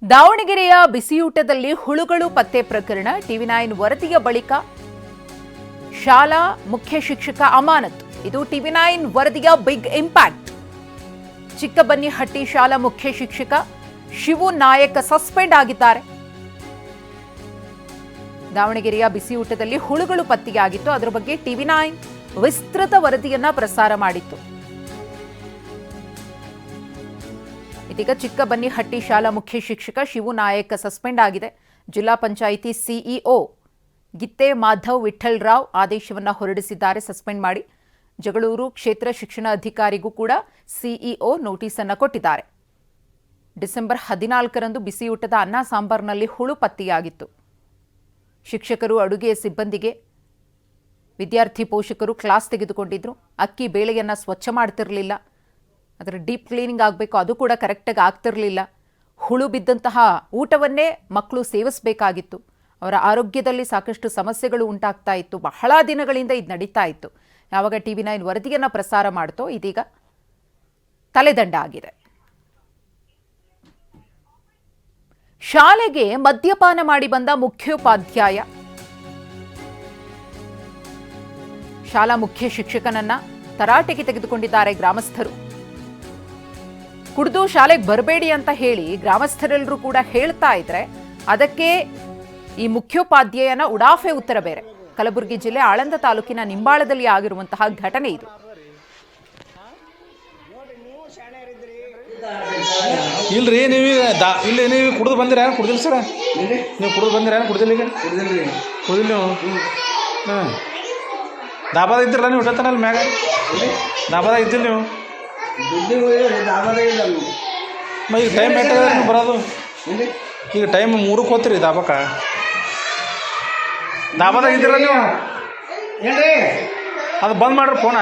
ದಾವಣಗೆರೆಯ ಬಿಸಿಯೂಟದಲ್ಲಿ ಹುಳುಗಳು ಪತ್ತೆ ಪ್ರಕರಣ ಟಿವಿ9 ವರದಿಯ ಬಳಿಕ ಶಾಲಾ ಮುಖ್ಯ ಶಿಕ್ಷಕ ಅಮಾನತು. ಇದು ಟಿವಿ9 ವರದಿಯ ಬಿಗ್ ಇಂಪ್ಯಾಕ್ಟ್. ಚಿಕ್ಕಬನ್ನಿಹಟ್ಟಿ ಶಾಲಾ ಮುಖ್ಯ ಶಿಕ್ಷಕ ಶಿವು ನಾಯಕ್ ಸಸ್ಪೆಂಡ್ ಆಗಿದ್ದಾರೆ. ದಾವಣಗೆರೆಯ ಬಿಸಿಯೂಟದಲ್ಲಿ ಹುಳುಗಳು ಪತ್ತೆಯಾಗಿತ್ತು. ಅದರ ಬಗ್ಗೆ ಟಿವಿ9 ವಿಸ್ತೃತ ವರದಿಯನ್ನ ಪ್ರಸಾರ ಮಾಡಿತ್ತು. ಇದೀಗ ಚಿಕ್ಕಬನ್ನಿಹಟ್ಟಿ ಶಾಲಾ ಮುಖ್ಯ ಶಿಕ್ಷಕ ಶಿವು ನಾಯಕ್ ಸಸ್ಪೆಂಡ್ ಆಗಿದೆ. ಜಿಲ್ಲಾ ಪಂಚಾಯಿತಿ ಸಿಇಒ ಗಿತ್ತೆ ಮಾಧವ್ ವಿಠಲ್ ರಾವ್ ಆದೇಶವನ್ನು ಹೊರಡಿಸಿದ್ದಾರೆ ಸಸ್ಪೆಂಡ್ ಮಾಡಿ. ಜಗಳೂರು ಕ್ಷೇತ್ರ ಶಿಕ್ಷಣ ಅಧಿಕಾರಿಗೂ ಕೂಡ ಸಿಇಒ ನೋಟಿಸ್ ಅನ್ನು ಕೊಟ್ಟಿದ್ದಾರೆ. ಡಿಸೆಂಬರ್ 14ರಂದು ಬಿಸಿಯೂಟದ ಅನ್ನ ಸಾಂಬಾರ್ನಲ್ಲಿ ಹುಳು ಪತ್ತೆಯಾಗಿತ್ತು. ಶಿಕ್ಷಕರು ಅಡುಗೆ ಸಿಬ್ಬಂದಿಗೆ ವಿದ್ಯಾರ್ಥಿ ಪೋಷಕರು ಕ್ಲಾಸ್ ತೆಗೆದುಕೊಂಡಿದ್ರು. ಅಕ್ಕಿ ಬೇಳೆಯನ್ನು ಸ್ವಚ್ಛ ಮಾಡ್ತಿರಲಿಲ್ಲ. ಅದರ ಡೀಪ್ ಕ್ಲೀನಿಂಗ್ ಆಗಬೇಕು, ಅದು ಕೂಡ ಕರೆಕ್ಟಾಗಿ ಆಗ್ತಿರಲಿಲ್ಲ. ಹುಳು ಬಿದ್ದಂತಹ ಊಟವನ್ನೇ ಮಕ್ಕಳು ಸೇವಿಸಬೇಕಾಗಿತ್ತು. ಅವರ ಆರೋಗ್ಯದಲ್ಲಿ ಸಾಕಷ್ಟು ಸಮಸ್ಯೆಗಳು ಉಂಟಾಗ್ತಾ ಇತ್ತು. ಬಹಳ ದಿನಗಳಿಂದ ಇದು ನಡೀತಾ ಇತ್ತು. ಯಾವಾಗ ಟಿವಿ9 ವರದಿಯನ್ನು ಪ್ರಸಾರ ಮಾಡ್ತೋ ಇದೀಗ ತಲೆದಂಡ ಆಗಿದೆ. ಶಾಲೆಗೆ ಮದ್ಯಪಾನ ಮಾಡಿ ಬಂದ ಮುಖ್ಯೋಪಾಧ್ಯಾಯ ಶಾಲಾ ಮುಖ್ಯ ಶಿಕ್ಷಕನನ್ನ ತರಾಟೆಗೆ ತೆಗೆದುಕೊಂಡಿದ್ದಾರೆ ಗ್ರಾಮಸ್ಥರು. ಕುಡಿದು ಶಾಲೆಗೆ ಬರಬೇಡಿ ಅಂತ ಹೇಳಿ ಗ್ರಾಮಸ್ಥರೆಲ್ಲರೂ ಕೂಡ ಹೇಳ್ತಾ ಇದ್ರೆ ಅದಕ್ಕೆ ಈ ಮುಖ್ಯೋಪಾಧ್ಯಾಯನ ಉಡಾಫೆ ಉತ್ತರ ಬೇರೆ. ಕಲಬುರಗಿ ಜಿಲ್ಲೆ ಆಳಂದ ತಾಲೂಕಿನ ನಿಂಬಾಳದಲ್ಲಿ ಆಗಿರುವಂತಹ ಘಟನೆ ಇದು. ಇಲ್ರಿ ನೀವು ಕುಡಿದು ಬಂದಿರ ಕುಡ್ದಿಲ್ಲ ಸರ? ನೀವು ಕುಡಿದು ಬಂದಿರ ಕುಡ್ದಿಲ್ಲ? ಈಗ ಕುಡ್ದಿಲ್ಲ ನೀವು? ಹಾಂ, ದಾಬಾದ ಇದ್ದಿರಲ್ಲ ನೀವು? ಊಟತ್ತನಲ್ಲಿ ಮ್ಯಾಗ ದಾಬಾದ ಇದ್ದಿಲ್ಲ ನೀವು? ಈಗ ಟೈಮ್ ಎಷ್ಟಾಗ ನೀವು ಬರೋದು? ಈಗ ಟೈಮ್ 3ಕ್ಕೆ ಹೋಗ್ತೀರಿ ದಾಬಾಕ? ದಾಬಾದಾಗ ಇದ್ದೀರ ನೀವು? ಅದು ಬಂದ್ ಮಾಡ್ರಿ ಫೋನ.